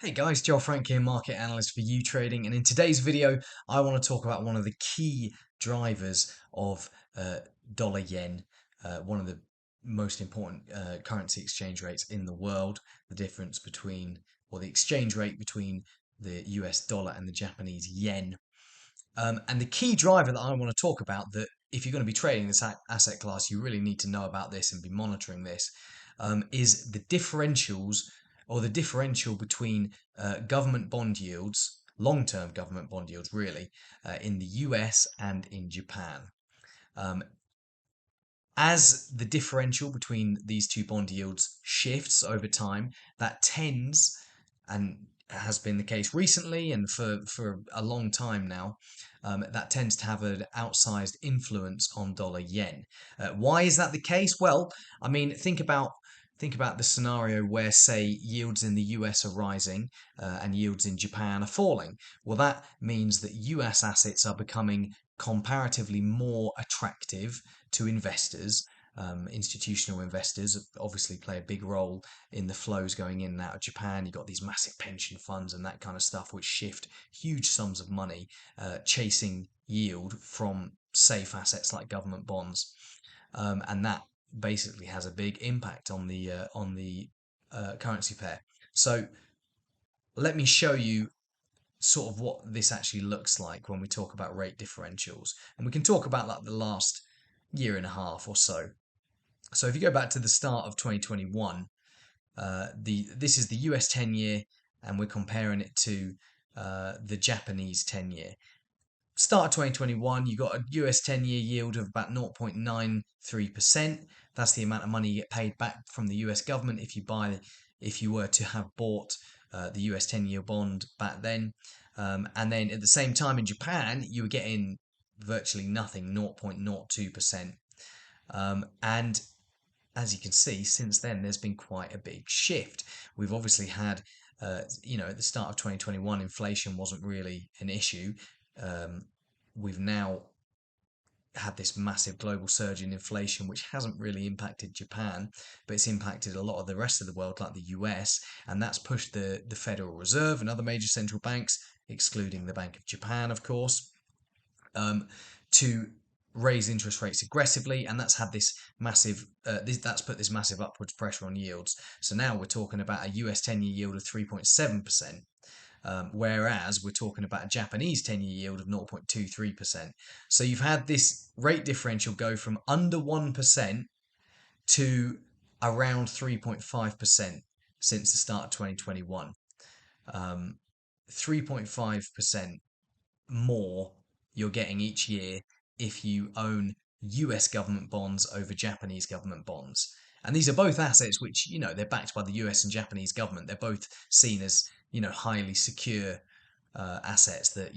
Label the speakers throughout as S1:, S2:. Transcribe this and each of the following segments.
S1: Hey guys, Joel Frank here, market analyst for YouTrading, and in today's video, I want to talk about one of the key drivers of dollar yen, one of the most important currency exchange rates in the world, the difference between, or the exchange rate between the US dollar and the Japanese yen. And the key driver that I want to talk about, that if you're going to be trading this asset class, you really need to know about this and be monitoring this, is the differentials, or the differential between government bond yields, long-term government bond yields really, in the US and in Japan. Um, as the differential between these two bond yields shifts over time, that tends, and has been the case recently and for a long time now, that tends to have an outsized influence on dollar yen. Why is that the case? Well, I mean, think about the scenario where, say, yields in the US are rising and yields in Japan are falling. Well, that means that US assets are becoming comparatively more attractive to investors. Institutional investors obviously play a big role in the flows going in and out of Japan. You've got these massive pension funds and that kind of stuff, which shift huge sums of money chasing yield from safe assets like government bonds, and that basically has a big impact on the currency pair. So let me show you sort of what this actually looks like when we talk about rate differentials, and we can talk about like the last year and a half or so. So if you go back to the start of 2021, this is the US 10-year, and we're comparing it to the Japanese 10-year. Start of 2021, you got a US 10-year yield of about 0.93%. That's the amount of money you get paid back from the US government if you were to have bought the US 10-year bond back then. And then at the same time in Japan, you were getting virtually nothing, 0.02%. And as you can see, since then, there's been quite a big shift. We've obviously had, at the start of 2021, inflation wasn't really an issue. We've now had this massive global surge in inflation, which hasn't really impacted Japan, but it's impacted a lot of the rest of the world, like the US, and that's pushed the Federal Reserve and other major central banks, excluding the Bank of Japan, of course, to raise interest rates aggressively, and that's had this massive that's put this massive upwards pressure on yields. So now we're talking about a US 10-year yield of 3.7%, whereas we're talking about a Japanese 10-year yield of 0.23%. So you've had this rate differential go from under 1% to around 3.5% since the start of 2021. 3.5% more you're getting each year if you own US government bonds over Japanese government bonds. And these are both assets which, they're backed by the US and Japanese government. They're both seen as, highly secure assets that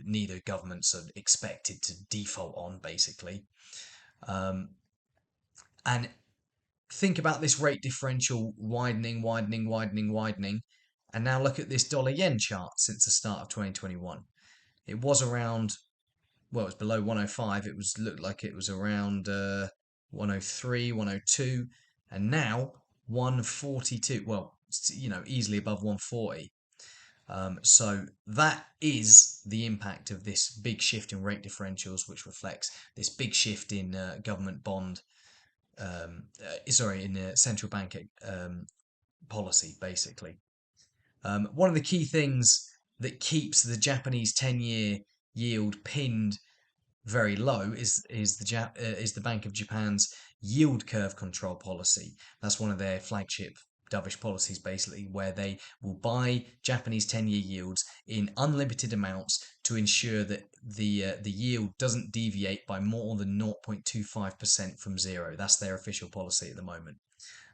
S1: neither governments are expected to default on, basically. And think about this rate differential widening, widening, widening, widening. And now look at this dollar yen chart since the start of 2021. It was around, well, it was below 105. It looked like it was around 103, 102, and now 142. Well, easily above 140. So that is the impact of this big shift in rate differentials, which reflects this big shift in government bond, in central bank policy, basically. One of the key things that keeps the Japanese 10-year yield pinned very low is the Bank of Japan's yield curve control policy. That's one of their flagship dovish policies, basically, where they will buy Japanese 10-year yields in unlimited amounts to ensure that the yield doesn't deviate by more than 0.25% from zero. That's their official policy at the moment.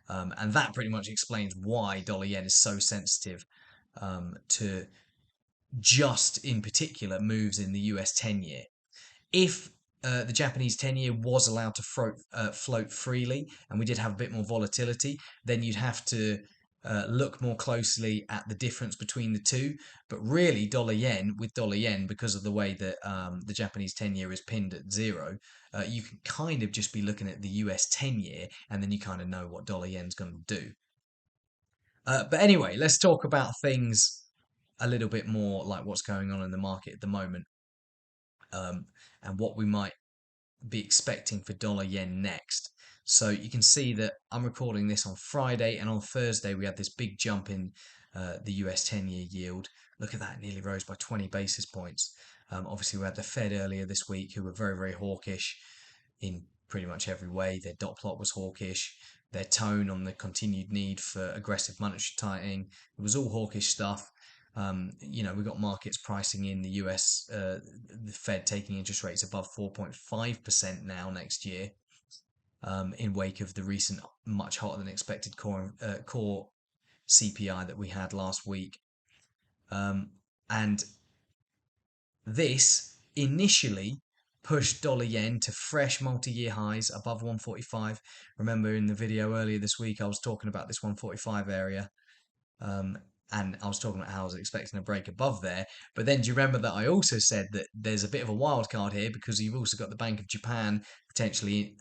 S1: And that pretty much explains why dollar yen is so sensitive to just, in particular, moves in the US 10-year. If the Japanese 10-year was allowed to float freely, and we did have a bit more volatility, then you'd have to look more closely at the difference between the two. But really, with dollar yen, because of the way that the Japanese 10-year is pinned at zero, you can kind of just be looking at the US 10-year, and then you kind of know what dollar yen's going to do. But anyway, let's talk about things a little bit more like what's going on in the market at the moment, um, and what we might be expecting for dollar yen next. So you can see that I'm recording this on Friday, and on Thursday we had this big jump in the US 10-year yield. Look at that, it nearly rose by 20 basis points. Obviously, we had the Fed earlier this week who were very, very hawkish in pretty much every way. Their dot plot was hawkish. Their tone on the continued need for aggressive monetary tightening, it was all hawkish stuff. We've got markets pricing in the US, the Fed taking interest rates above 4.5% now next year, in wake of the recent much hotter than expected core CPI that we had last week. And this initially pushed dollar yen to fresh multi-year highs above 145. Remember in the video earlier this week, I was talking about this 145 area. And I was talking about how I was expecting a break above there. But then do you remember that I also said that there's a bit of a wild card here because you've also got the Bank of Japan potentially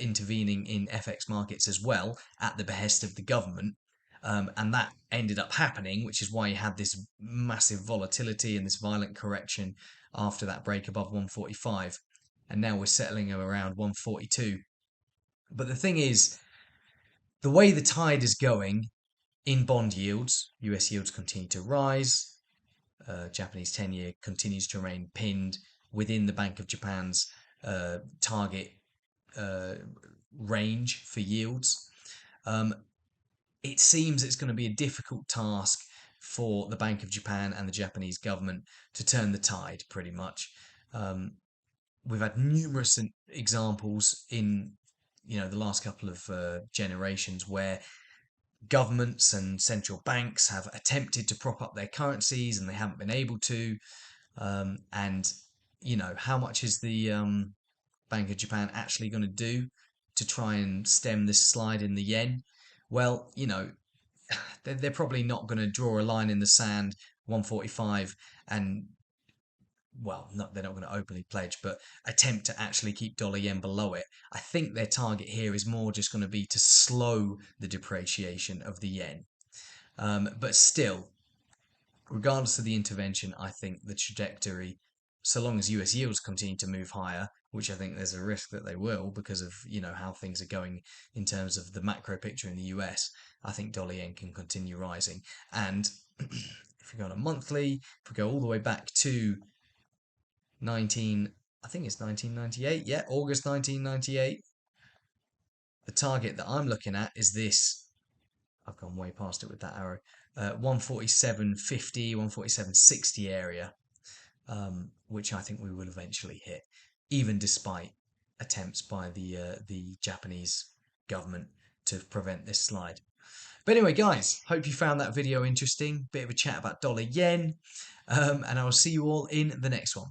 S1: intervening in FX markets as well at the behest of the government. And that ended up happening, which is why you had this massive volatility and this violent correction after that break above 145. And now we're settling around 142. But the thing is, the way the tide is going, in bond yields, US yields continue to rise. Japanese 10-year continues to remain pinned within the Bank of Japan's target range for yields. It seems it's going to be a difficult task for the Bank of Japan and the Japanese government to turn the tide, pretty much. We've had numerous examples in the last couple of generations where governments and central banks have attempted to prop up their currencies and they haven't been able to. And how much is the Bank of Japan actually going to do to try and stem this slide in the yen? Well, they're probably not going to draw a line in the sand 145 and they're not going to openly pledge, but attempt to actually keep dollar yen below it. I think their target here is more just going to be to slow the depreciation of the yen. But still, regardless of the intervention, I think the trajectory, so long as US yields continue to move higher, which I think there's a risk that they will because of how things are going in terms of the macro picture in the US, I think dollar yen can continue rising. And if we go on a monthly, if we go all the way back to I think it's 1998. Yeah, August 1998. The target that I'm looking at is this. I've gone way past it with that arrow. 147.50, 147.60 area, which I think we will eventually hit, even despite attempts by the Japanese government to prevent this slide. But anyway, guys, hope you found that video interesting. Bit of a chat about dollar yen, and I will see you all in the next one.